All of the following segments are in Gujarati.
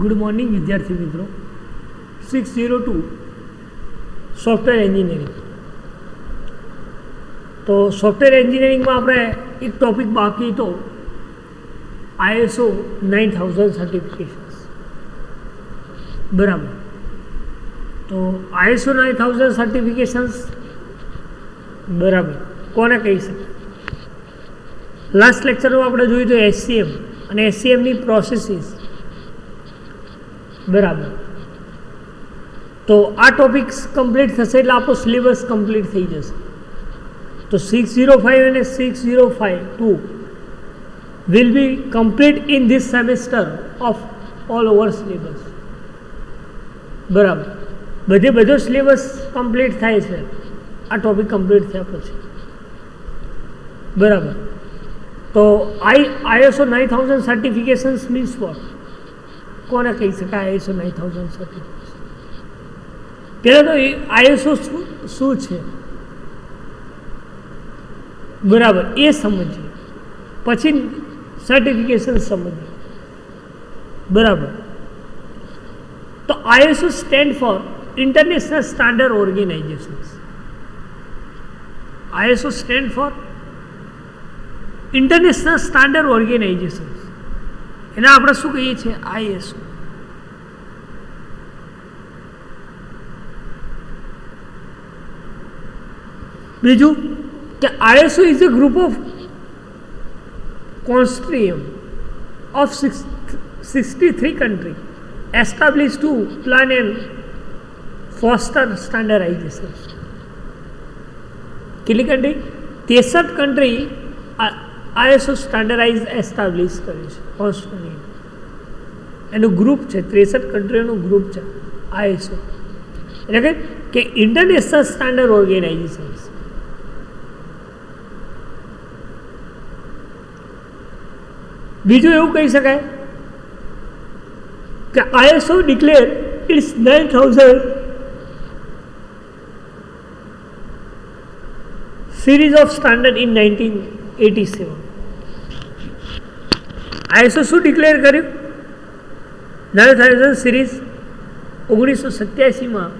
ગુડ મોર્નિંગ વિદ્યાર્થી મિત્રો. 602 સોફ્ટવેર એન્જિનિયરિંગ. તો સોફ્ટવેર એન્જિનિયરિંગમાં આપણે એક ટોપિક બાકી હતો, ISO 9000 સર્ટિફિકેશન્સ. બરાબર. તો ISO 9000 સર્ટિફિકેશન્સ બરાબર કોને કહી શકાય? લાસ્ટ લેક્ચરમાં આપણે જોયું તો SCM અને SCMની પ્રોસેસીસ. બરાબર. તો આ ટોપિક્સ કમ્પ્લીટ થશે એટલે આપણો સિલેબસ કમ્પ્લીટ થઈ જશે. તો 605 અને 6052 will be complete in this semester of all over syllabus. બરાબર. બધો સિલેબસ કમ્પ્લીટ થાય છે આ ટોપિક કમ્પ્લીટ થયા પછી. બરાબર. તો ISO 9000 સર્ટિફિકેશન્સ મીન્સ વોટ? કોને કહી શકાય ISO 9000 સર્ટિફિકેશન? પહેલાં તો ISO શું છે બરાબર એ સમજીએ, પછી સર્ટિફિકેશન સમજીએ. બરાબર. તો ISO stand four international standard organisations. ISO stand four international standard organisations. એને આપણે શું કહીએ છીએ? ISO. બીજું કે ISO is a group of consortium of 63 countries established to plan and foster standardization. કેટલી country? 63 country ISO standardise establish કરે છે. કોન્સ્ટન્ટિયમ એનું ગ્રુપ છે, 63 કન્ટ્રીઓનું ગ્રુપ છે ISO, એટલે કે ઇન્ટરનેશનલ સ્ટાન્ડર્ડ ઓર્ગેનાઇઝેશન્સ. બીજું એવું કહી શકાય કે ISO declare its 9000 series of standard in 1987. ISO શું ડિક્લેર કર્યું? 9000 સિરીઝ 1987માં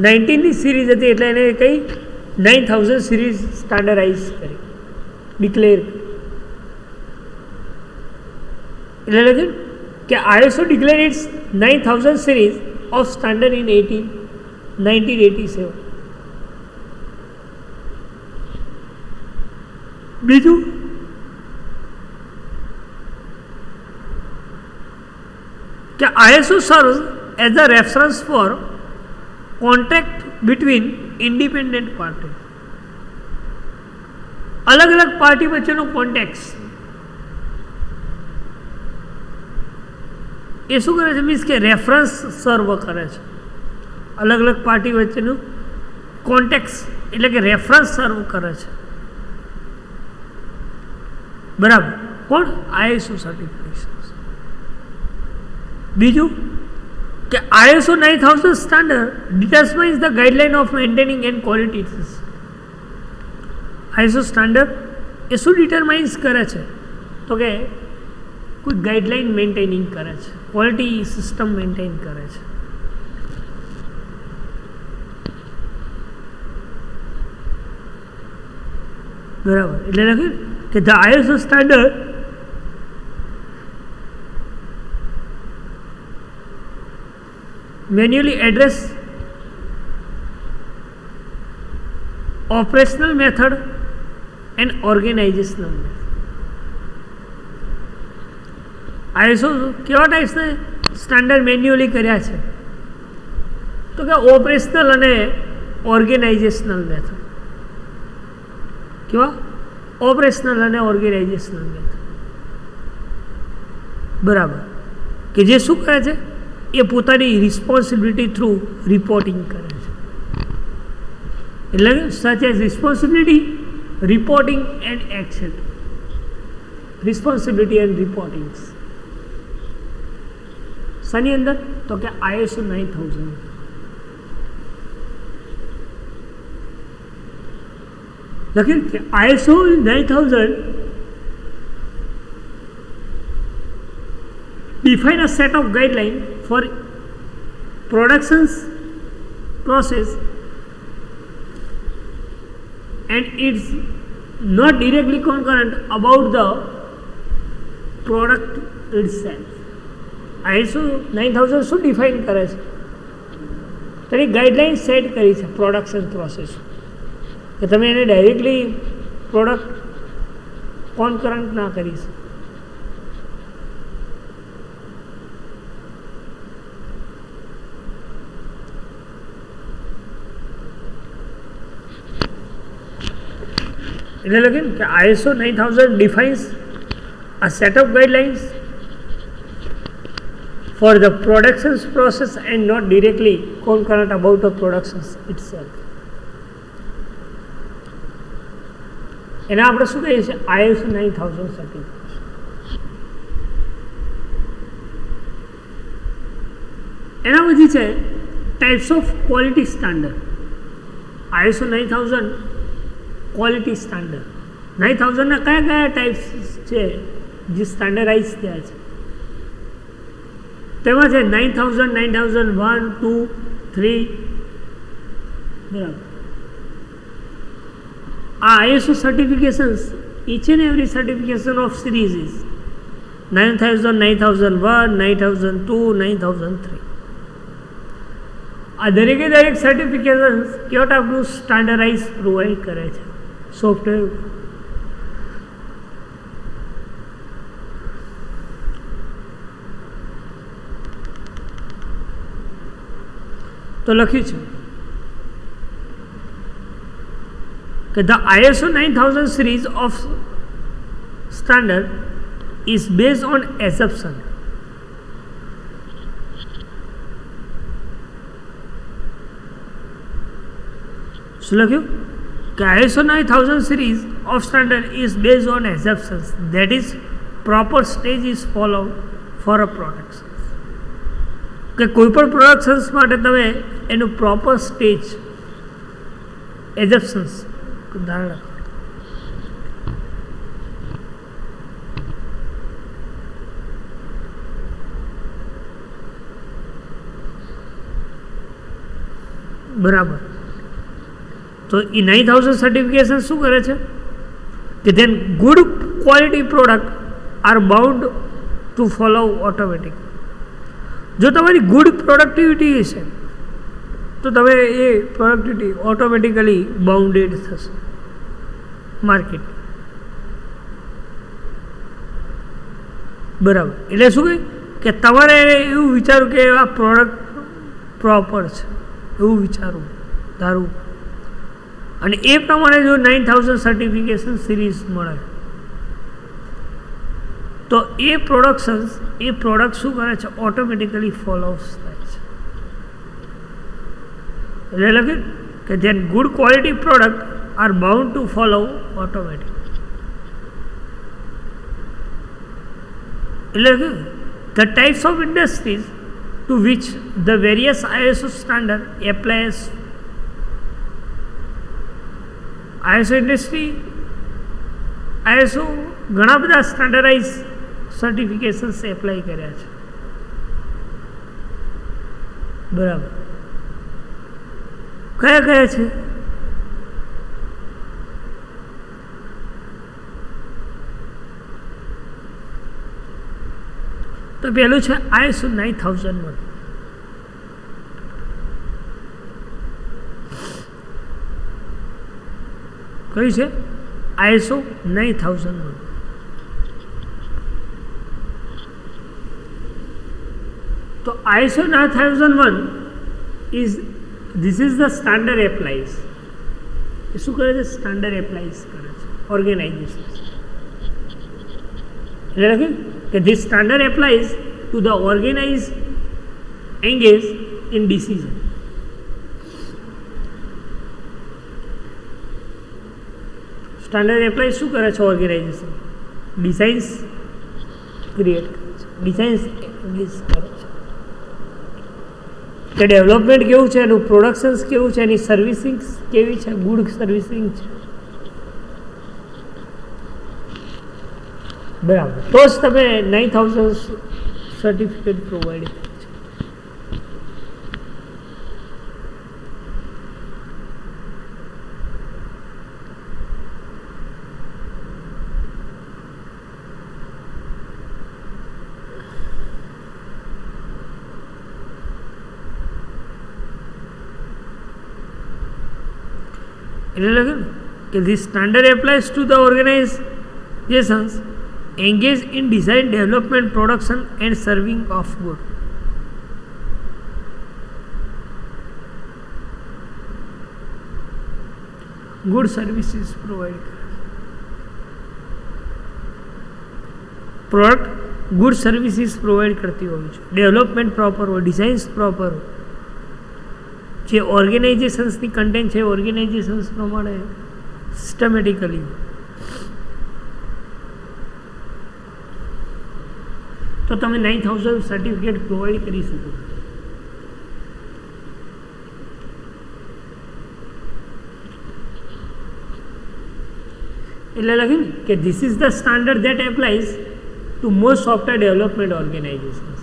19ની સિરીઝ હતી એટલે એને કઈ 9000 સિરીઝ સ્ટાન્ડર્ડાઇઝ કરી, ડિક્લેર. એટલે લખ્યું કે ISO declare its 9000 series of standard in 1987. બીજું કે ISO serves as a reference for contract between independent parties. અલગ અલગ પાર્ટી વચ્ચેનો કોન્ટેક્ટ એ શું કરે છે? મીન્સ કે રેફરન્સ સર્વ કરે છે. અલગ અલગ પાર્ટી વચ્ચેનું કોન્ટેક્ટ એટલે કે રેફરન્સ સર્વ કરે છે. બરાબર. કોણ? ISO સર્ટિફિકેશન્સ. બીજું કે ISO 9000 standard determines the guideline of maintaining and quality. ISO standard એ શું ડિટરમાઇન્સ કરે છે? તો કે કોઈ ગાઈડલાઇન મેન્ટેનિંગ કરે છે, ક્વોલિટી સિસ્ટમ મેન્ટેન કરે છે. બરાબર. એટલે લખ્યું કે the ISO standard manually address operational method and organizational method. ISO કેવા ટાઈપ્સના સ્ટાન્ડર્ડ મેન્યુઅલી કર્યા છે? તો કે ઓપરેશનલ અને ઓર્ગેનાઇઝેશનલ મેથડ. કેવા? ઓપરેશનલ અને ઓર્ગેનાઇઝેશનલ મેથડ. બરાબર. કે જે શું કરે છે? એ પોતાની રિસ્પોન્સિબિલિટી થ્રુ રિપોર્ટિંગ કરે છે. એટલે such as responsibility, reporting and action. Responsibility and reportings શાની અંદર? તો કે ISO 9000. લખ્યું કે ISO 9000 define a set of guideline for productions process and it's not directly concurrent about the product itself. ISO 9000 શું ડિફાઇન કરે છે? તેની ગાઈડલાઇન સેટ કરી છે પ્રોડક્શન પ્રોસેસ, કે તમે એને ડાયરેક્ટલી પ્રોડક્ટ કોન્કરન્ટ ના કરી શકો. એટલે લખે ને કે ISO 9000 defines a set of guidelines for the productions process and not directly concurrent about the productions itself. એના આપણે શું કહીએ છીએ? ISO 9000 certification. એના પછી છે types of quality standard. ISO 9000 quality standard 9000ના કયા કયા ટાઈપ્સ છે જે સ્ટાન્ડર્ડાઇઝ થયા છે? તેમાં છે 9000, 9001, 2, 3. બરાબર. આ ISO સર્ટિફિકેશન્સ, each and every certification of series is 9000, 9001, 9002, 9003. આ દરેકે દરેક સર્ટિફિકેશન્સ કેવા ટાઈપનું સ્ટાન્ડર્ડાઇઝ પ્રોવાઈડ કરે છે સોફ્ટવેર. તો લખ્યું છે કે the ISO 9000 series of standard is based on assumption. શું લખ્યું? કે ISO 9000 series of standard is based on assumptions, that is proper stage is followed for a product. કે કોઈ પણ પ્રોડક્શન્સ માટે તમે એનું પ્રોપર સ્ટેજ એઝપ્શન્સ ધારણ કરો. બરાબર. તો એ 9000 સર્ટિફિકેશન શું કરે છે કે then good quality product are bound to follow automatic. જો તમારી ગુડ પ્રોડક્ટિવિટી હશે તો તમે એ પ્રોડક્ટિવિટી ઓટોમેટિકલી બાઉન્ડેડ થશે માર્કેટ. બરાબર. એટલે શું કહે કે તમારે એવું વિચારવું કે આ પ્રોડક્ટ પ્રોપર છે એવું વિચારવું ધારવું, અને એ પ્રમાણે જો 9000 સર્ટિફિકેશન સિરીઝ મળે તો એ પ્રોડક્ટ શું કરે છે? ઓટોમેટિકલી ફોલોસ થાય છે. એટલે લખે કે then good quality product are bound to follow automatic. એટલે the types of industries to which the various ISO standard applies. ISO industry ISO ઘણા બધા સ્ટાન્ડર્ડાઇઝ સર્ટિફિકેશન્સ એપ્લાય કર્યા છે. બરાબર. કયા કયા છે? તો પહેલું છે ISO 9001. કયું છે? ISO 9001. તો ISO 9001 this is the standard applies. એ શું કરે છે? સ્ટાન્ડર્ડ એપ્લાઇઝ કરે છે ઓર્ગેનાઇઝેશન. એટલે લખે કે this standard applies to the organized engaged in decision. Standard apply શું કરે છે? ઓર્ગેનાઇઝેશન ડિઝાઇન્સ ક્રિએટ કરે છે, ડિઝાઇન્સ એનાલિસિસ કરે છે કે ડેવલપમેન્ટ કેવું છે, એનું પ્રોડક્શન્સ કેવું છે, એની સર્વિસિંગ કેવી છે, ગુડ સર્વિસિંગ છે. બરાબર. તો જ તમે 9000 સર્ટિફિકેટ પ્રોવાઈડ થાય છે. એટલે લખે ને કે this standard applies to the organisations engage in design development production and serving of good. Good services provide કરે પ્રોડક્ટ ગુડ સર્વિસીસ પ્રોવાઈડ કરતી હોવી જોઈએ. ડેવલપમેન્ટ પ્રોપર હોય, ડિઝાઇન્સ પ્રોપર હોય. જે ઓર્ગેનાઇઝેશન્સની કન્ટેન્ટ છે ઓર્ગેનાઇઝેશન્સ પ્રમાણે સિસ્ટમેટિકલી. તો તમે 9000 સર્ટિફિકેટ પ્રોવાઈડ કરી શકો. એટલે લખ્યું ને કે this is the standard that applies to most software development organizations.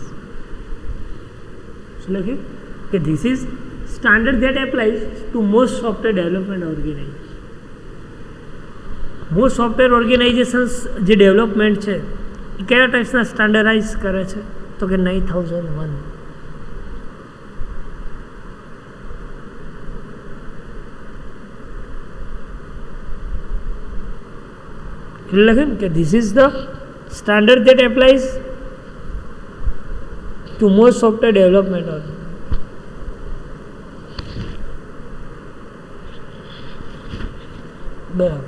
શું લખ્યું કે this is standard that applies to most software development organizations. most software organizations જે ડેવલપમેન્ટ છે એ કયા ટાઈપ્સના સ્ટાન્ડર્ડાઇઝ કરે છે તો કે 9001. એટલે લખે ને કે this is the standard that applies to most software development organizations. બરાબર.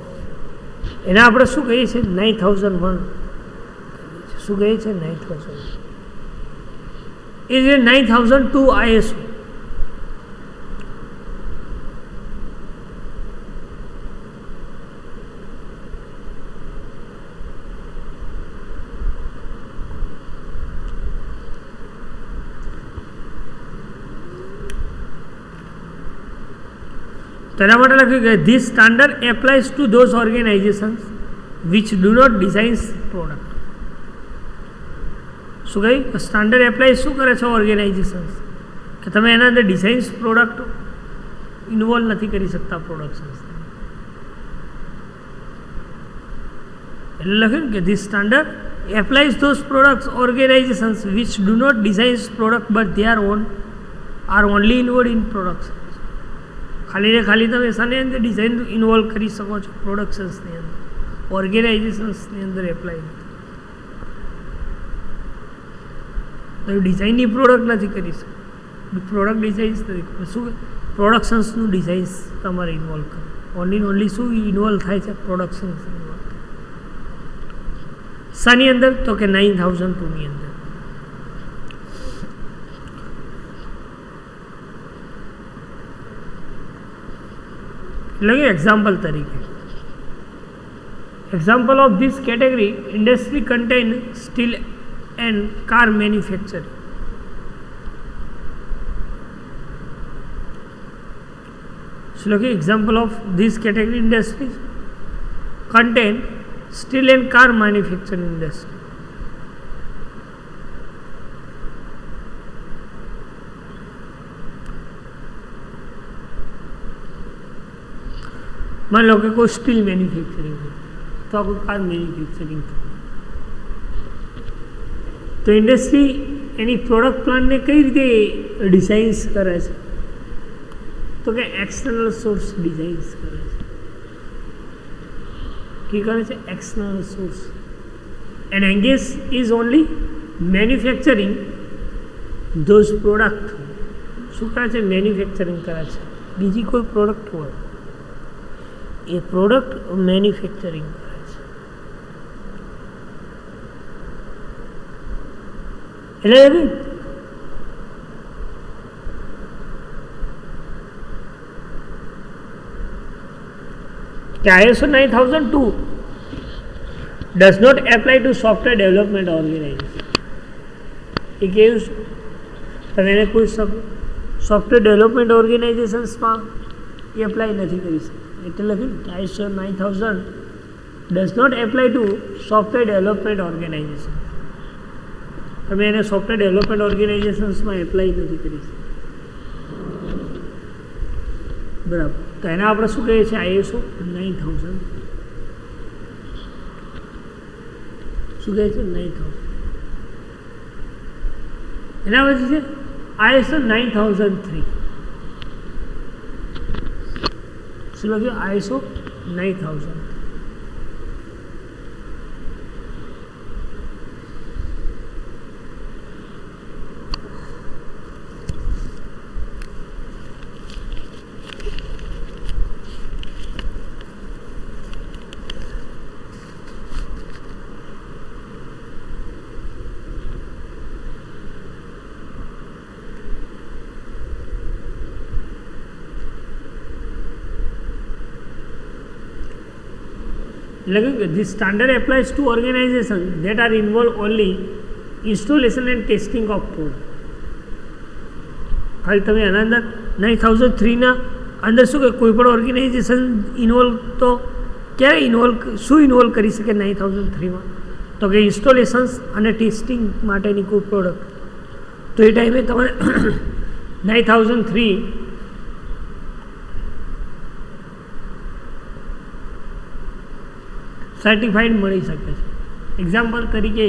એના આપણે શું કહીએ છીએ 9001. શું કહીએ છીએ 9000 એ જે 9002 ISO. તેના માટે લખ્યું કે this standard applies to those organizations which do not designs product. શું કહ્યું સ્ટાન્ડર્ડ એપ્લાઇઝ શું કરે છે ઓર્ગેનાઇઝેશન્સ કે તમે એના અંદર ડિઝાઇન્સ પ્રોડક્ટ ઇન્વોલ્વ નથી કરી શકતા પ્રોડક્શન્સ. એટલે લખ્યું કે this standard applies those products organizations which do not designs product but they are only involve in production. ખાલી ને ખાલી તમે શાની અંદર ડિઝાઇન ઇન્વોલ્વ કરી શકો છો પ્રોડક્શન્સની અંદર, ઓર્ગેનાઇઝેશન્સની અંદર એપ્લાય તમે ડિઝાઇનની પ્રોડક્ટ નથી કરી શકો. પ્રોડક્ટ ડિઝાઇન્સ નથી શું પ્રોડક્શન્સનું ડિઝાઇન્સ તમારે ઇન્વોલ્વ કરો. ઓનલી શું ઇન્વોલ્વ થાય છે પ્રોડક્શન્સ ઇન્વોલ્વ. શાની અંદર તો કે 9002ની અંદર. એટલે કે એક્ઝામ્પલ તરીકે example of this category industry contain steel and car manufacturing. શું લખ્યું example of this category industry contain steel and car manufacturing industry. मान लो कि कोई स्टील मैन्युफैक्चरिंग है तो आपको कार मैन्युफैक्चरिंग तो इंडस्ट्री एनी प्रोडक्ट प्लान ने कई रीते डिजाइन्स करे छे तो कि एक्सटर्नल सोर्स डिजाइन्स करे छे की करे छे external source and engage is only manufacturing those product शू करे छे मैन्युफैक्चरिंग करे छे बीजी कोई प्रोडक्ट हो એ પ્રોડક્ટ મેન્યુફેક્ચરિંગ કરે છે. એટલે કે ISO 9002 does not apply to software development organization. એ કેવું છે તમે એને કોઈ સોફ્ટવેર ડેવલપમેન્ટ ઓર્ગેનાઇઝેશન્સમાં એ એપ્લાય નથી કરી શકતા. એટલે લખ્યું ISO 9000 does not apply to software development organization. તમે એને સોફ્ટવેર ડેવલપમેન્ટ ઓર્ગેનાઇઝેશન્સમાં એપ્લાય નથી કરી શકતા. બરાબર. તો એના આપણે શું કહીએ છીએ? ISO 9000. શું કહે છે? 9000. એના પછી છે ISO 9003. શું લખ્યું? ISO 9000. This standard applies to organizations that are involved only installation and testing of code. ખાલી તમે આના અંદર 9003ના અંદર શું કે કોઈ પણ ઓર્ગેનાઇઝેશન ઇન્વોલ્વ તો ક્યારે શું ઇન્વોલ્વ કરી શકે 9003માં? તો કે ઇન્સ્ટોલેશન્સ અને ટેસ્ટિંગ માટેની કોઈ પ્રોડક્ટ. તો એ ટાઈમે તમારે 9003 સર્ટિફાઈડ મળી શકે છે. એક્ઝામ્પલ તરીકે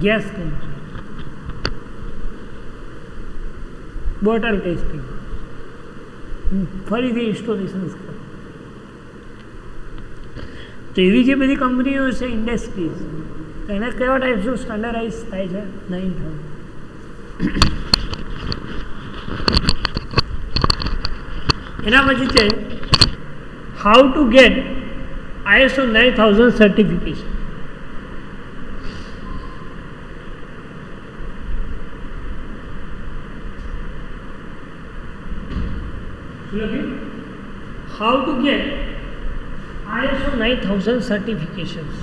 ગેસ કંપની, બોટલ ટેસ્ટિંગ, ફરીથી ઇન્સ્ટોલેશન્સ કરે. તો એવી જે બધી કંપનીઓ છે ઇન્ડસ્ટ્રીઝ, તો એને કેવા ટાઈપ્સનું સ્ટાન્ડર્ડાઇઝ થાય છે? 9000. એના પછી છે how to gate ISO 9000 certification. How to get ISO 9000 certifications.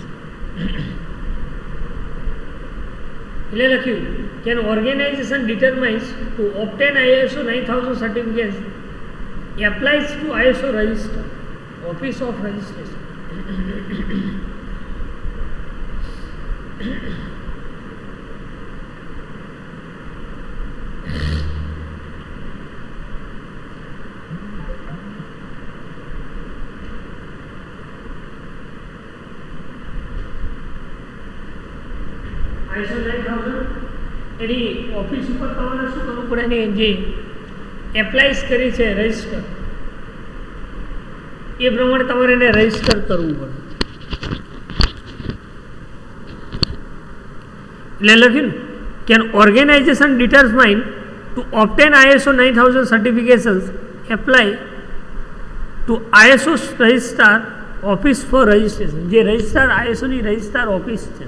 એટલે લખ્યું કે an organization determines to obtain ISO 9000 certificates applies to ISO register, Office of Registration. ISO 9000 any office ઉપર તમારે શું કરવું પડે? ને જે એપ્લાયસ કરી છે રજિસ્ટર, એ પ્રમાણે તમારે એને રજિસ્ટર કરવું પડે. એટલે લખ્યું કે an organization determined to obtain ISO 9000 certifications apply to ISO registrar office for registration. જે રજિસ્ટ્રાર ISOની રજિસ્ટ્રાર ઓફિસ છે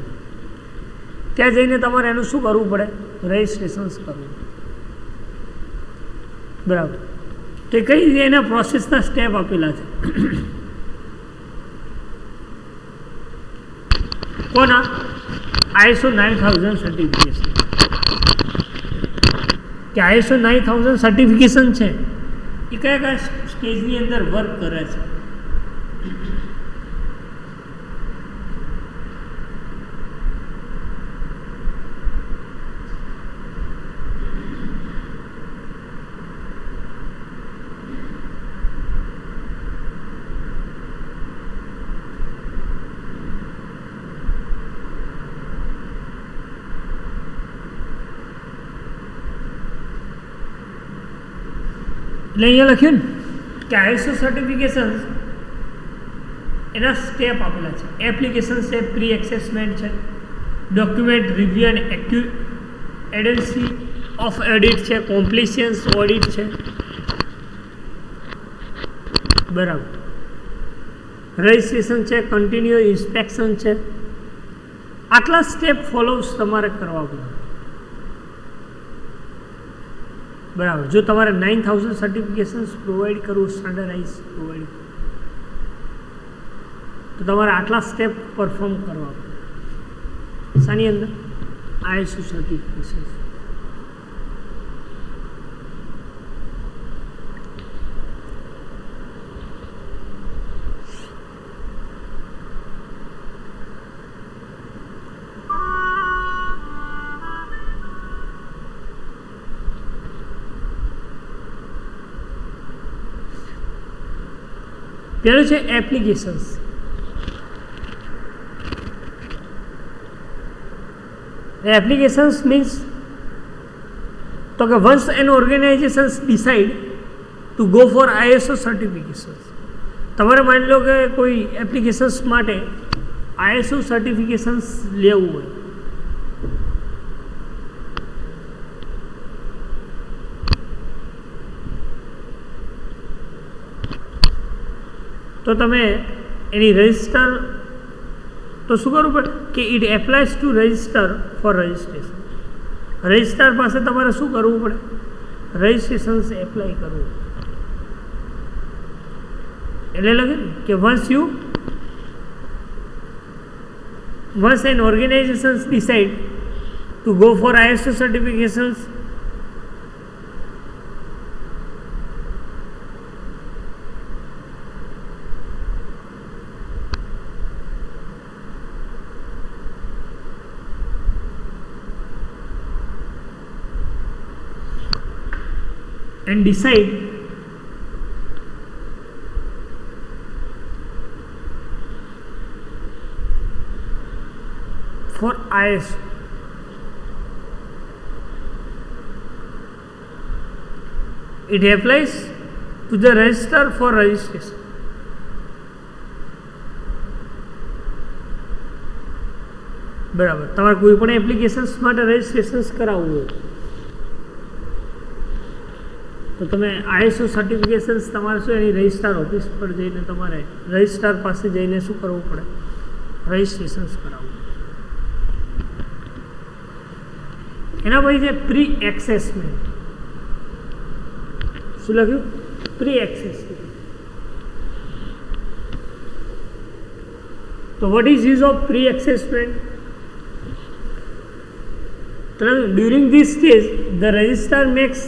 ત્યાં જઈને તમારે એનું શું કરવું પડે? રજિસ્ટ્રેશન્સ કરવું. બરાબર. તો કઈ રીતે એના પ્રોસેસના સ્ટેપ આપેલા છે? કોના? ISO 9000 certification. કે ISO 9000 સર્ટિફિકેશન છે એ કયા કયા સ્ટેજની અંદર વર્ક કરે છે? એટલે અહીંયા લખ્યું ને કે ISO સર્ટિફિકેશન એના સ્ટેપ આપેલા છે. એપ્લિકેશન છે, પ્રી એસેસમેન્ટ છે, document review and adequacy of audit છે, કોમ્પ્લિશન્સ ઓડિટ છે. બરાબર. રજિસ્ટ્રેશન છે, કન્ટિન્યુ ઇન્સ્પેક્શન છે. આટલા સ્ટેપ ફોલોસ તમારે કરવા પડે. બરાબર. જો તમારે 9000 સર્ટિફિકેશન્સ પ્રોવાઈડ કરવું, સ્ટાન્ડર્ડાઇઝ પ્રોવાઈડ, તો તમારે આટલા સ્ટેપ પરફોર્મ કરવા પડે. શાની અંદર? ISO certification. પહેલું છે એપ્લિકેશન્સ. એપ્લિકેશન્સ મીન્સ તો કે once an organizations decide to go for ISO certifications. તમારે માની લો કે કોઈ એપ્લિકેશન્સ માટે ISO સર્ટિફિકેશન્સ લેવું હોય તો તમે એની રજિસ્ટર તો શું કરવું પડે કે it applies to register for registration. Registrar પાસે તમારે શું કરવું પડે? રજિસ્ટ્રેશન્સ એપ્લાય કરવું. એટલે લગે કે once an organizations decide to go for ISO certifications, and decide for ISO, it applies to the register for registration. બરાબર. તમારે કોઈ પણ એપ્લિકેશન્સ માટે રજિસ્ટ્રેશન્સ કરાવવું હોય તો તમે ISO સર્ટિફિકેશન્સ તમારે શું એની રજિસ્ટ્રાર ઓફિસ પર જઈને તમારે રજિસ્ટ્રાર પાસે જઈને શું કરવું પડે? રજિસ્ટ્રેશન્સ કરાવવું. એના પછી છે પ્રી એક્સેસમેન્ટ. શું લખ્યું? Pre assessment. તો what is use of pre assessment? During this stage, the registrar makes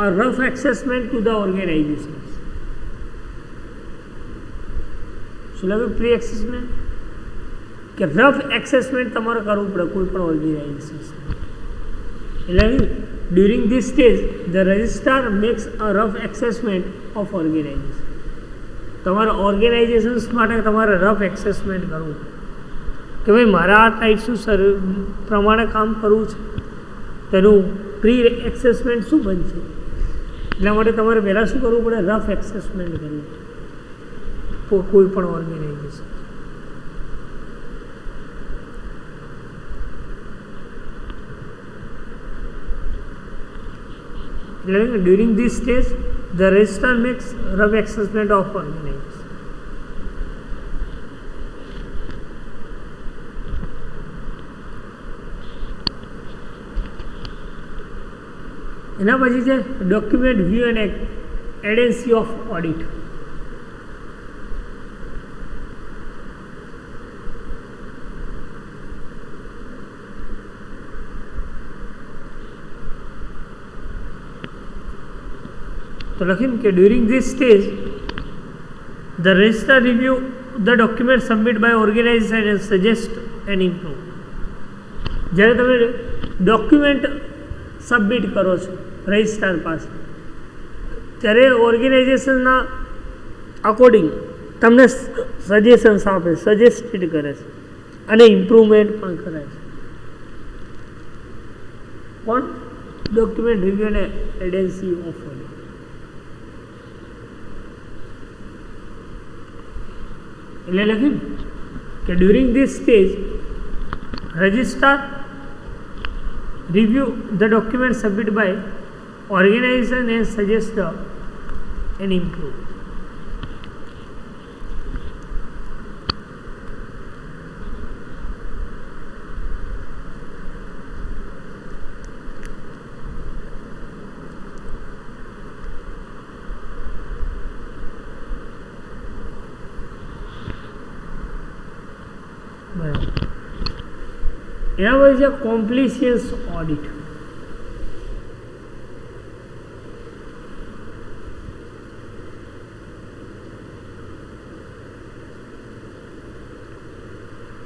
a rough assessment to the organizations. શું લાગે પ્રી એસેસમેન્ટ? કે રફ એસેસમેન્ટ તમારે કરવું પડે કોઈ પણ ઓર્ગેનાઇઝેશન. એટલે during this stage the registrar makes a rough assessment of organization. તમારે ઓર્ગેનાઇઝેશન્સ માટે તમારે રફ એસેસમેન્ટ કરવું કે ભાઈ મારા આ ટાઈપ્સનું પ્રમાણે કામ કરવું છે, તેનું પ્રી એસેસમેન્ટ શું બનશે? એટલા માટે તમારે પહેલાં શું કરવું પડે? રફ એસેસમેન્ટ કરવું કોઈ પણ ઓર્ગેનાઇઝેશન. એટલે during this stage the registrar makes rough assessment of organization. એના પછી છે document view and adequacy of audit. તો લખ્યું કે during this stage the registrar review the document submit by organization and suggest and improve. જ્યારે તમે ડોક્યુમેન્ટ સબમિટ કરો છો રજિસ્ટ્રાર પાસે ત્યારે ઓર્ગેનાઇઝેશનના અકોર્ડિંગ તમને સજેશન્સ આપે, સજેસ્ટેડ કરે છે અને ઇમ્પ્રુવમેન્ટ પણ કરે છે. પણ ડોક્યુમેન્ટ રિવ્યુ અને એડેન્સી ઓફ ઓડિટ. એટલે લખ્યું કે during this stage registrar review the document submitted by organization and suggest and improve. બરાબર. એના પછી છે કોમ્પ્લિશન્સ ઓડિટ.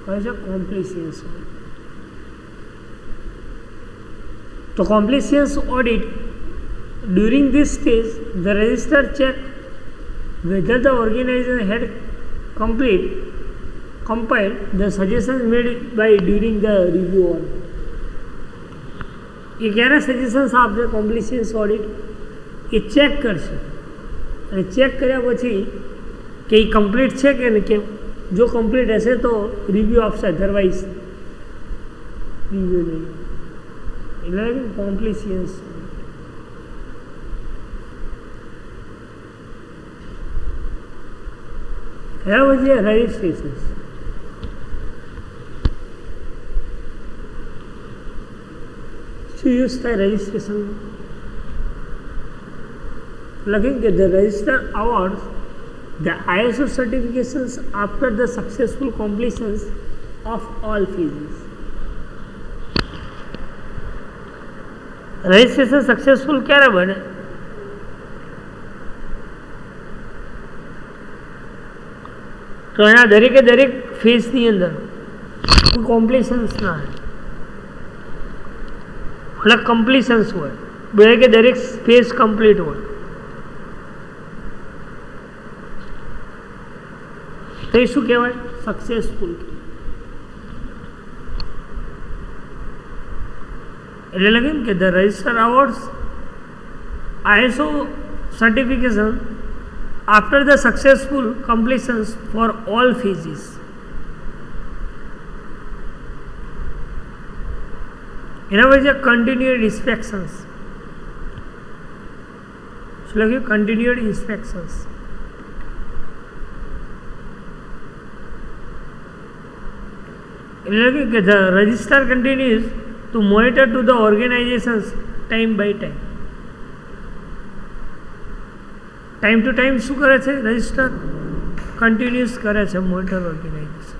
કહે છે કોમ્પ્લિશન્સ ઓડિટ. તો compliance audit during this stage the register check whether the organization had compiled the suggestions made by during the review or not. એ ક્યારે સજેશન્સ આપશે કોમ્પ્લિશન્સ ઓડિટ? એ ચેક કરશે અને ચેક કર્યા પછી કે એ કમ્પ્લીટ છે કે ને કેમ. જો કમ્પ્લીટ હશે તો રિવ્યૂ આપશે, અધરવાઇઝ રિવ્યૂ નહીં. એટલે કોમ્પ્લિશન્સ. કયા પછી રજિસ્ટ્રેશન્સ. શું યુઝ થાય રજિસ્ટ્રેશન? લખીને કે the register awards the ISO certifications after the successful completions of all phases. Registration successful ક્યારે બને? તો એના દરેકે દરેક ફેઝની અંદર કોઈ કોમ્પ્લિશન્સ ના હોય, એટલે કમ્પ્લિશન્સ હોય, દરેકે દરેક ફેઝ કમ્પ્લીટ હોય. તો એ શું કહેવાય? સક્સેસફુલ. એટલે લગે કે the register awards ISO certification after the successful completions for all phases. એના પછી કન્ટિન્યુઅડ ઇન્સ્પેક્શન્સ. શું લખ્યું? કન્ટિન્યુઅડ ઇન્સ્પેક્શન્સ. કે the register continues to monitor to the organizations time by time. Time to time શું કરે છે? રજિસ્ટર કન્ટિન્યુઅસ કરે છે મોનિટર ઓર્ગેનાઇઝેશન.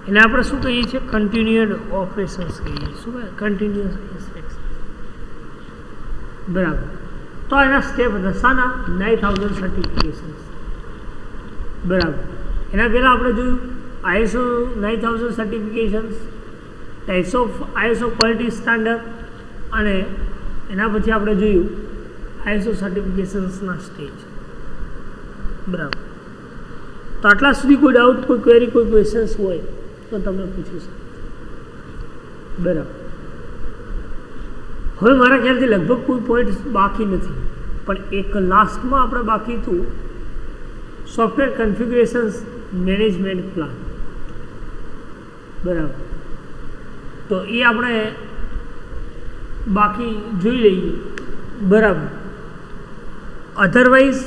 એને આપણે શું કહીએ છીએ? કન્ટિન્યુઅડ ઓપરેશન્સ કહીએ. શું કહે? Continuous inspection. બરાબર. તો એના સ્ટેપ હતા શાના? 9000 સર્ટિફિકેશન્સ. બરાબર. એના પહેલાં આપણે જોયું ISO 9000 certifications, types of ISO quality standard, અને એના પછી આપણે જોયું ISO સર્ટિફિકેશન્સના સ્ટેજ. બરાબર. તો આટલા સુધી કોઈ ડાઉટ, કોઈ ક્વેરી, કોઈ ક્વેશ્ચન્સ હોય તો તમે પૂછી શકો. બરાબર. હવે મારા ખ્યાલથી લગભગ કોઈ પોઈન્ટ બાકી નથી, પણ એક લાસ્ટમાં આપણે બાકી હતું સોફ્ટવેર કન્ફિગ્યુરેશન્સ મેનેજમેન્ટ પ્લાન. બરાબર. તો એ આપણે બાકી જોઈ લઈએ. બરાબર. અધરવાઇઝ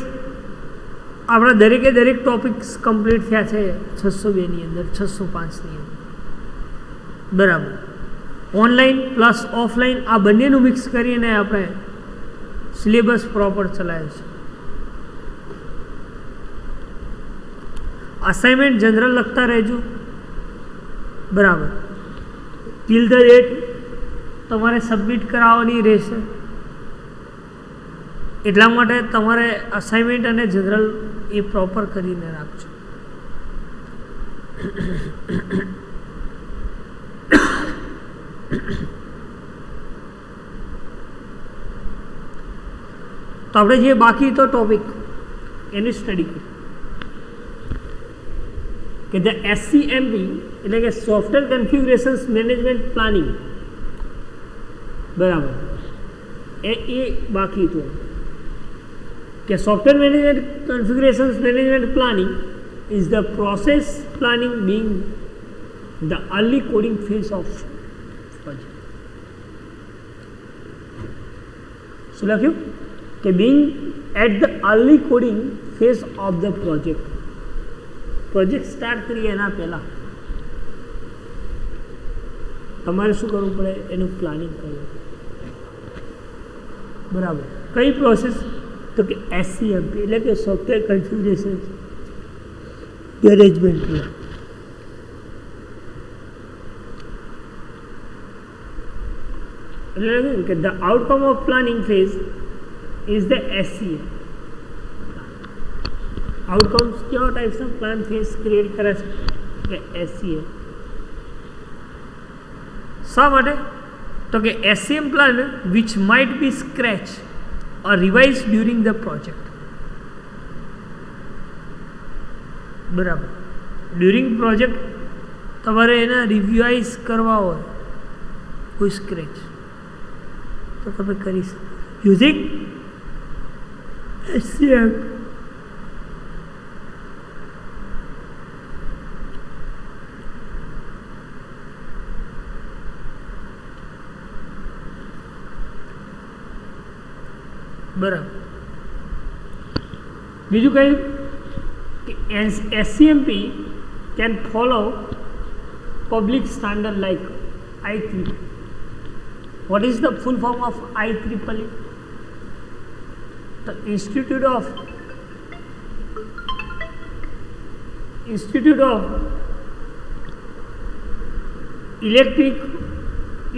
આપણા દરેકે દરેક ટોપિક્સ કમ્પ્લીટ થયા છે 602ની અંદર, 605ની અંદર. બરાબર. ઓનલાઈન પ્લસ ઓફલાઈન આ બંનેનું મિક્સ કરીને આપણે સિલેબસ પ્રોપર ચલાવ્યો છે. અસાઇનમેન્ટ જનરલ લખતા રહેજો. બરાબર. ટિલ ધ ડેટ તમારે સબમિટ કરાવવાની રહેશે, એટલા માટે તમારે અસાઇનમેન્ટ અને જનરલ એ પ્રોપર કરીને રાખજો. તો આપણે જે બાકી તો ટોપિક એની સ્ટડી કરી કે ધ SCMP એટલે કે સોફ્ટવેર કન્ફિગ્યુરેશન્સ મેનેજમેન્ટ પ્લાનિંગ. બરાબર. એ બાકી હતું કે software management configurations management planning is the process planning being the early coding phase of project. શું લખ્યું? કે being at the early coding phase of the project. Project start કરીએ એના પહેલાં તમારે શું કરવું પડે? એનું પ્લાનિંગ કરવું. બરાબર. કઈ પ્રોસેસ? તો કે SCMP એટલે કે સોફ્ટવેર કન્ફિગ્યુરેશન મેનેજમેન્ટ પ્લાન. એટલે કે the outcome of planning phase is the SCM. Outcomes કેવા ટાઈપ્સના પ્લાન ફેઝ ક્રિએટ કરે છે? કે SCM. શા માટે? તો કે SCM plan which might be scratch or revised during the project. બરાબર. ડ્યુરિંગ પ્રોજેક્ટ તમારે એના રિવાઇઝ કરવા હોય કોઈ સ્ક્રેચ તો તમે કરી શકો યુઝિંગ SCM. બરાબર. બીજું કઈ SCMP can follow public standard like IEEE. What is the full form of IEEE? The Institute of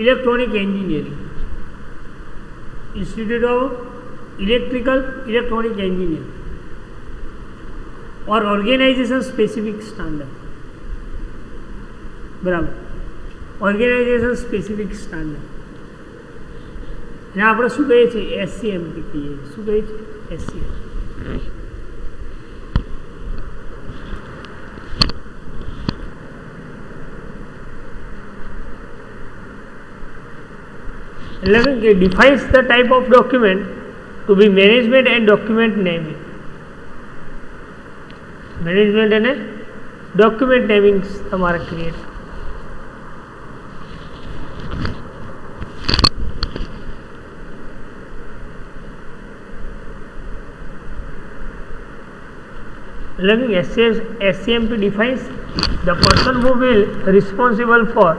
Electronic Engineering. Institute of Electronic Engineering. और ऑर्गेनाइजेशन स्पेसिफिक स्टैंडर्ड. બરાબર. ઓર્ગેનાઇઝેશન સ્પેસિફિક સ્ટાન્ડર્ડ ને આપણે શું કહીએ છીએ SCMP કહીએ. શું કહીએ છીએ SCMP. એટલે કે defines the type of document to be management and document naming. Management અને ડોક્યુમેન્ટ નેમિંગ્સ તમારે create. Learning SCMP defines the person who will responsible for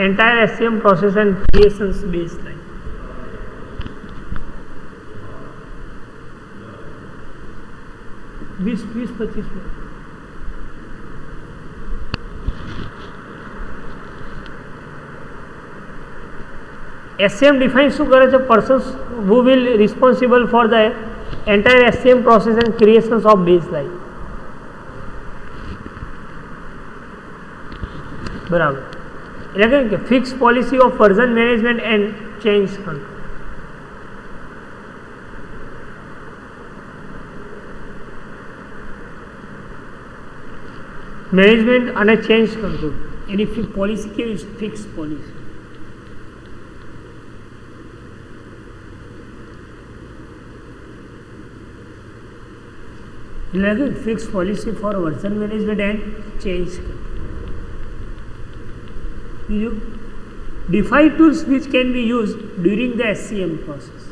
entire SCM process and creations baseline. बीस 25 मिनट. SCM defines શું કરે છે persons who will responsible for the entire SCM process and creations of baseline. બરાબર. એટલે કે fix policy of version management and change control. Management અને ચેન્જ કંટ્રોલ એની પોલિસી કેવી છે? Fix policy. એટલે fix policy for version management and change control. Define tools which can be used during the SCM process.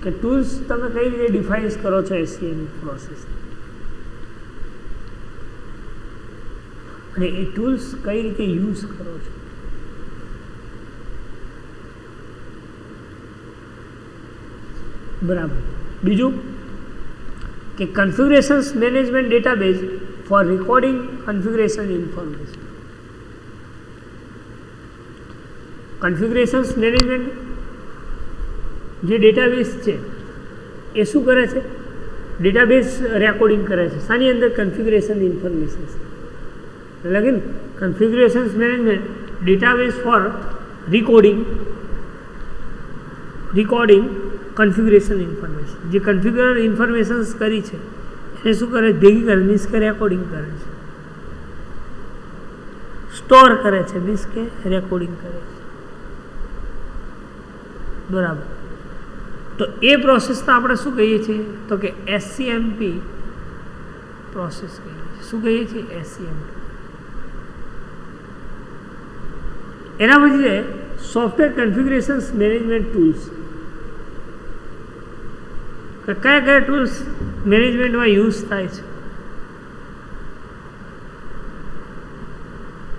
કે ટૂલ્સ તમે કઈ રીતે ડિફાઇન્સ કરો છો SCM પ્રોસેસ અને એ ટૂલ્સ કઈ રીતે યુઝ કરો છો. બરાબર. બીજું કે configurations management database for recording configuration information. Configurations management જે ડેટાબેઝ છે એ શું કરે છે? ડેટાબેઝ રેકોર્ડિંગ કરે છે. શાની અંદર? Configuration information. એટલે કે configurations management database for recording configuration information. જે કન્ફિગ્યુર ઇન્ફોર્મેશન્સ કરી છે એને શું કરે? ભેગી કરે, મીન્સ કે રેકોર્ડિંગ કરે છે. સ્ટોર કરે છે, મીન્સ કે રેકોર્ડિંગ કરે છે. બરાબર. તો એ પ્રોસેસને આપણે શું કહીએ છીએ? તો કે SCMP પ્રોસેસ કહીએ છીએ. શું કહીએ છીએ? SCMP. એના પછી સોફ્ટવેર કન્ફિગ્યુરેશન્સ મેનેજમેન્ટ ટૂલ્સ. કે કયા કયા ટૂલ્સ મેનેજમેન્ટમાં યુઝ થાય છે?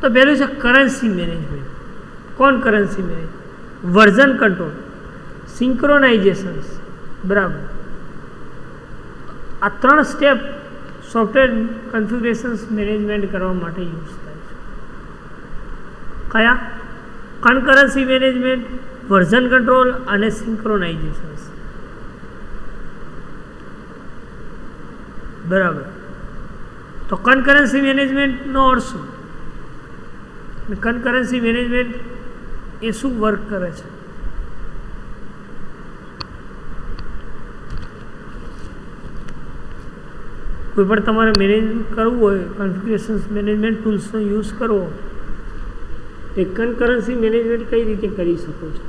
તો પહેલું છે કરન્સી મેનેજમેન્ટ. કોણ currency management? Version control, synchronizations. બરાબર. આ 3 સ્ટેપ સોફ્ટવેર કન્ફિગ્યુરેશન્સ મેનેજમેન્ટ કરવા માટે યુઝ થાય છે. કયા? કન્કરન્સી મેનેજમેન્ટ, વર્ઝન કંટ્રોલ અને સિંક્રોનાઇઝેશન્સ. બરાબર. તો તો કન્કરન્સી મેનેજમેન્ટનો અર્થ શું? કન્કરન્સી મેનેજમેન્ટ એ શું વર્ક કરે છે? કોઈ પણ તમારે મેનેજ કરવું હોય, કન્ફિગ્યુરેશન મેનેજમેન્ટ ટૂલ્સનો યુઝ કરવો, તો કન્કરન્સી મેનેજમેન્ટ કઈ રીતે કરી શકો છો?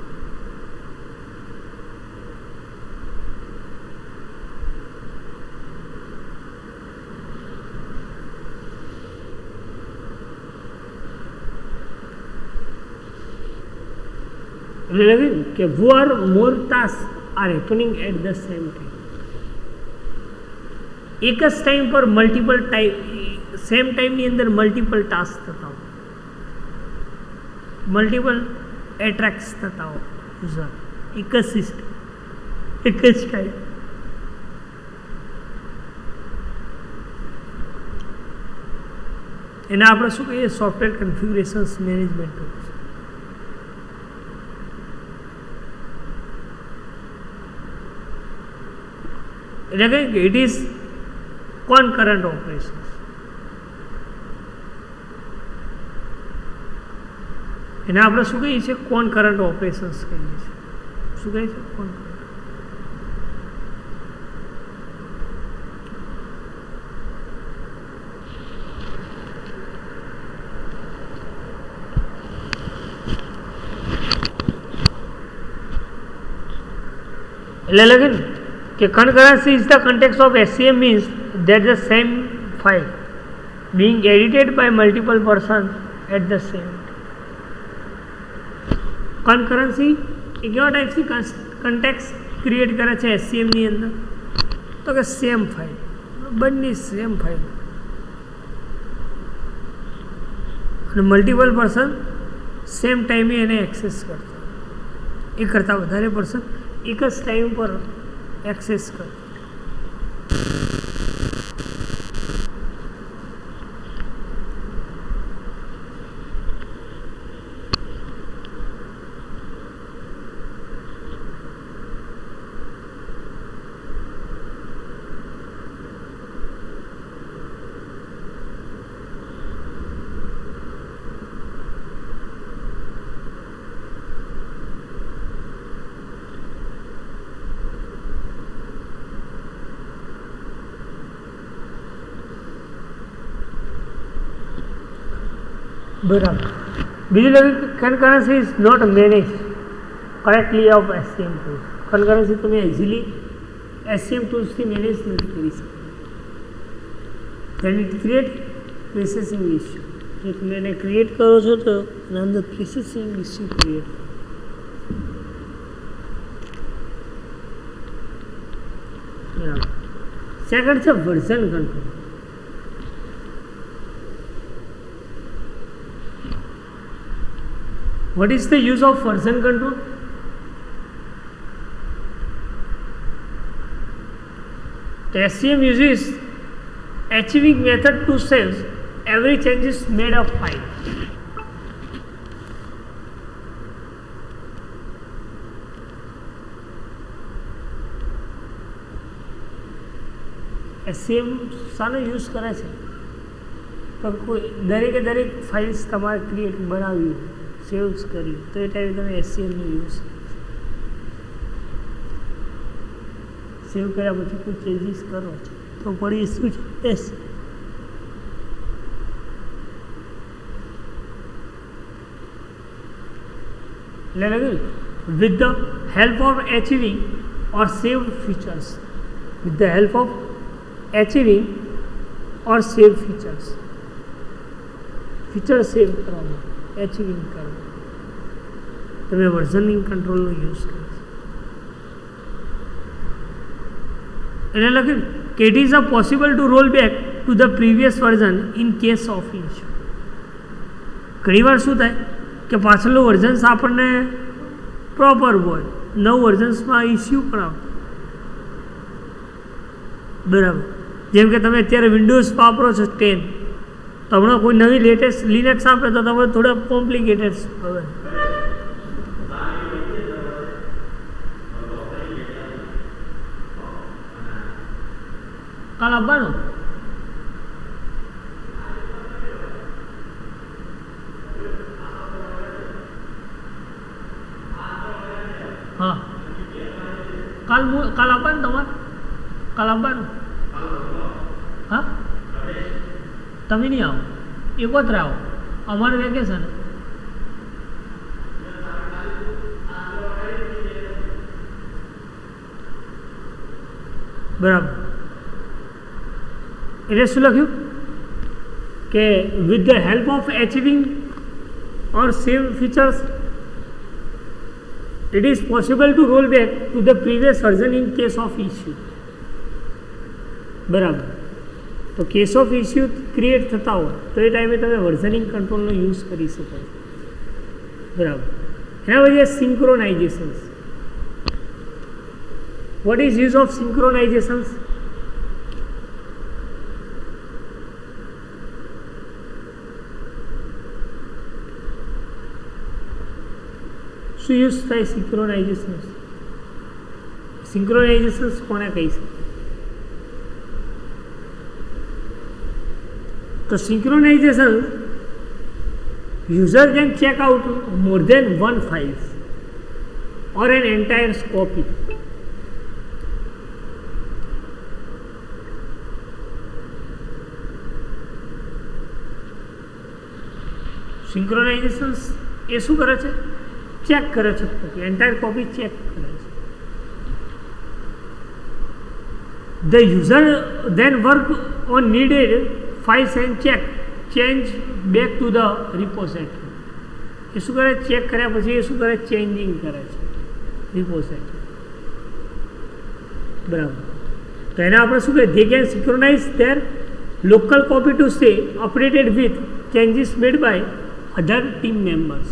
એટલે લખ્યું કે who are more tasks are happening at the same time. એક જ ટાઈમ પર મલ્ટિપલ સેમ ટાઈમની અંદર મલ્ટિપલ ટાસ્ક થતા હોય, મલ્ટિપલ એટ્રેક્ટ્સ થતા હોય યુઝર, એક જ સિસ્ટમ, એક જ ટાઈમ. એને આપણે શું કહીએ? Software configuration management tools. એટલે કહે કે ઇટ ઇઝ concurrent operations. એને આપણે શું કહીએ છીએ? concurrent operations કહીએ છીએ. શું કહીએ છીએ? concurrent. એટલે લખે ને કે concurrency is the context of SCM means that the same file being edited by multiple persons at the same time. concurrency એ કેવા ટાઈપની કન્ટેક્સ ક્રિએટ કરે છે SCMની અંદર? તો કે સેમ ફાઇલ, બંને સેમ ફાઇલ અને મલ્ટિપલ પર્સન સેમ ટાઈમે એને એક્સેસ કરતા, એક કરતાં વધારે પર્સન એક જ ટાઈમ પર એક્સેસ કરતા. બરાબર. બીજું લખ્યું concurrency is not manage correctly of SCM tools. Concurrency તમે ઇઝીલી SCM ટૂલ્સથી મેનેજ નથી કરી શકતા. It create processing issue. જો તમે એને ક્રિએટ કરો છો તો એના અંદર પ્રોસેસિંગ ઇસ્યુ ક્રિએટ. બરાબર. સેકન્ડ છે version control. What is the use of version control? The SCM uses achieving method to save every changes made of file. SCM શાનો યુઝ કરે છે? તો કોઈ દરેક ફાઇલ્સ તમારે ક્રિએટ બનાવવી, સેવ્સ કર્યું, તો એ ટાઈમે તમે SCMનો યુઝ સેવ કર્યા પછી કોઈ ચેન્જીસ કરો તો પડી શું છે? એટલે with the help of achieving or saved features, with the help of achieving or saved features, feature save કરવામાં, એચિવિંગ કરવા તમે વર્ઝનિંગ કંટ્રોલનો યુઝ કરો. એને લખ્યું કે it is possible to roll back to the previous version in case of issue. ઘણીવાર શું થાય કે પાછળનું વર્ઝન્સ આપણને પ્રોપર હોય, નવું વર્ઝન્સમાં ઇસ્યુ પણ આવતો. બરાબર. જેમ કે તમે અત્યારે વિન્ડોઝ વાપરો છો 10, તો હમણાં કોઈ નવી લેટેસ્ટ લિનક્સ આપે તો તમને થોડા કોમ્પ્લિકેટેડ હવે કાલ આપવાનું કાલ આવવાનું તમારે? કાલ આવવાનું? હા, તમે નહીં આવો, એકોત્રે આવો, અમારે વેકેશન. બરાબર. એટલે શું લખ્યું કે with the help of achieving or same features it is possible to roll back to the previous version in case of issue. બરાબર. તો કેસ ઓફ ઇસ્યુ ક્રિએટ થતા હોય તો એ ટાઈમે તમે વર્ઝનિંગ કંટ્રોલનો યુઝ કરી શકો છો. બરાબર. એના પછી synchronizations. What is use of synchronizations? શું યુઝ થાય સિંક્રોનાઇઝેશન્સ? સિંક્રોનાઇઝેશન્સ કોને કહી શકે? તો synchronization, user can check out more than one file or an entire copy. Synchronization એ શું કરે છે? ચેક કરે છે, એન્ટાયર કોપી ચેક કરે છે. The user then work on needed files and change back to the repository. એ શું કરે? ચેક કર્યા પછી એ શું કરે? ચેન્જિંગ કરે છે રિપોઝિટરી. બરાબર. તો એને આપણે શું કહીએ? they can synchronize their local copy to stay updated with changes made by other team members.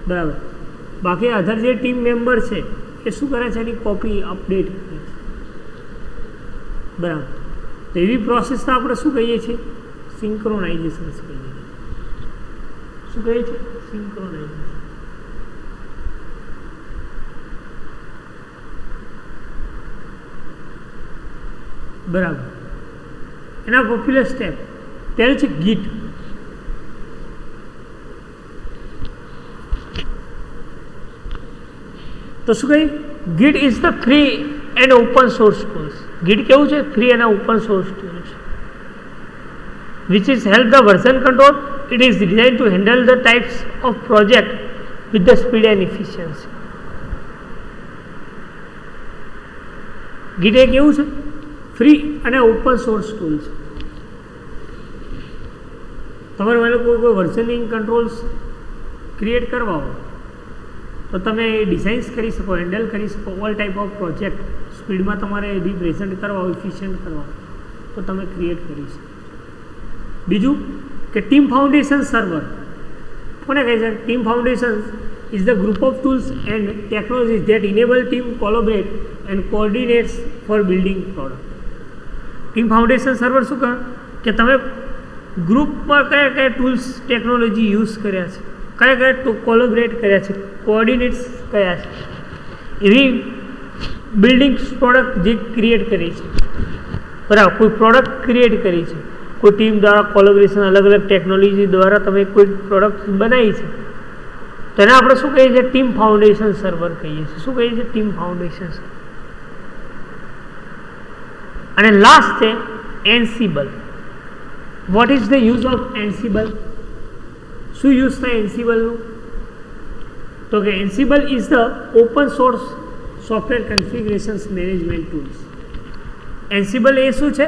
બરાબર. બાકી અધર જે ટીમ મેમ્બર છે એ શું કરે છે? એની કોપી અપડેટ કરે છે. બરાબર. તો એવી પ્રોસેસને આપણે શું કહીએ છીએ? સિંક્રોનાઇઝેશન કહીએ છીએ. શું કહીએ છીએ? સિંક્રોનાઇઝેશન. બરાબર. એના પોપ્યુલર સ્ટેપ ત્યારે છે ગીટ. તો શું કહીએ? Git is the free and open source tools. Git કેવું છે? ફ્રી અને ઓપન સોર્સ ટૂલ છે. Which is help the version control. It is design to handle the types of project with the speed and efficiency. Git એ કેવું છે? ફ્રી અને ઓપન સોર્સ ટૂલ છે. તમારે મને કોઈ વર્ઝનિંગ કંટ્રોલ્સ ક્રિએટ કરવા હોય તો તમે ડિઝાઇન્સ કરી શકો, હેન્ડલ કરી શકો ઓલ ટાઈપ ઓફ પ્રોજેક્ટ. સ્પીડમાં તમારે રિપ્રેઝન્ટ કરવા હોય, ઇફિશિયન્ટ કરવા તો તમે ક્રિએટ કરી શકો. બીજું કે ટીમ ફાઉન્ડેશન સર્વર. કોને કહે છે? Team foundation is the group of tools and technologies that enable team collaborate and coordinates for building product. Team foundation server શું કહે? કે તમે ગ્રુપમાં કયા કયા ટૂલ્સ ટેકનોલોજી યુઝ કર્યા છે, કયા કયા કોલોબરેટ કર્યા છે, કોઓર્ડિનેટ્સ કયા છે, એવી બિલ્ડિંગ પ્રોડક્ટ જે ક્રિએટ કરી છે. બરાબર. કોઈ પ્રોડક્ટ ક્રિએટ કરી છે, કોઈ ટીમ દ્વારા કોલોબરેશન, અલગ અલગ ટેકનોલોજી દ્વારા તમે કોઈ પ્રોડક્ટ બનાવી છે, તો એને આપણે શું કહીએ છીએ? ટીમ ફાઉન્ડેશન સર્વર કહીએ છીએ. શું કહીએ છીએ? Team foundation server. અને લાસ્ટ છે Ansible. What is the use of Ansible? શું યુઝ થાય એન્સિબલનું? તો કે Ansible is the open source software configurations management tools. Ansible એ શું છે?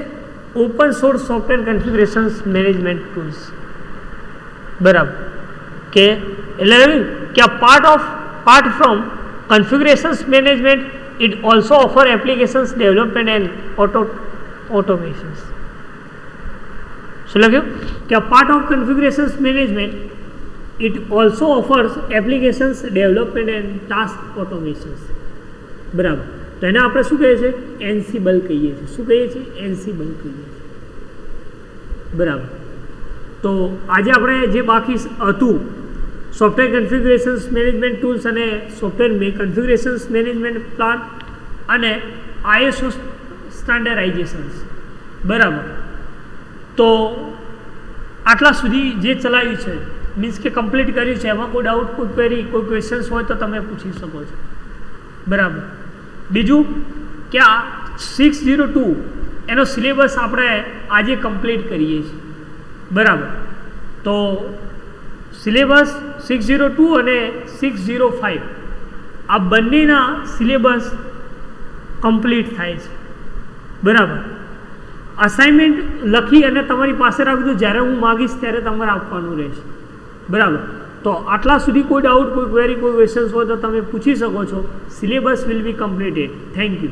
Open source software configurations management tools. બરાબર. કે એટલે કે part from configurations management it also offer applications development and automations. So like a part of configurations management, it also offers applications development and task automations. બરાબર. તો એને આપણે શું કહીએ છીએ? એન્સિબલ કહીએ છીએ. શું કહીએ છીએ? એન્સિબલ કહીએ છીએ. બરાબર. તો આજે આપણે જે બાકી હતું સોફ્ટવેર કન્ફિગ્યુરેશન્સ મેનેજમેન્ટ ટૂલ્સ અને સોફ્ટવેર કન્ફિગ્યુરેશન્સ મેનેજમેન્ટ પ્લાન અને ISO સ્ટાન્ડર્ડાઇઝેશન્સ. બરાબર. તો આટલા સુધી જે ચલાવ્યું છે મીન્સ કે કમ્પ્લીટ કર્યું છે, એમાં કોઈ ડાઉટ, કોઈ ક્વેરી, કોઈ ક્વેશ્ચન્સ હોય તો તમે પૂછી શકો છો. બરાબર. બીજું કે આ 602 એનો સિલેબસ આપણે આજે કમ્પ્લીટ કરીએ છીએ. બરાબર. તો સિલેબસ 602 અને 605 આ બંનેના સિલેબસ કમ્પ્લીટ થાય છે. બરાબર. અસાઇનમેન્ટ લખી અને તમારી પાસે રાખજો, જ્યારે હું માગીશ ત્યારે તમારે આપવાનું રહેશે. બરાબર. તો આટલા સુધી કોઈ ડાઉટ, કોઈ ક્વેરી, કોઈ ક્વેશ્ચન્સ હોય તો તમે પૂછી શકો છો. Syllabus will be completed. Thank you.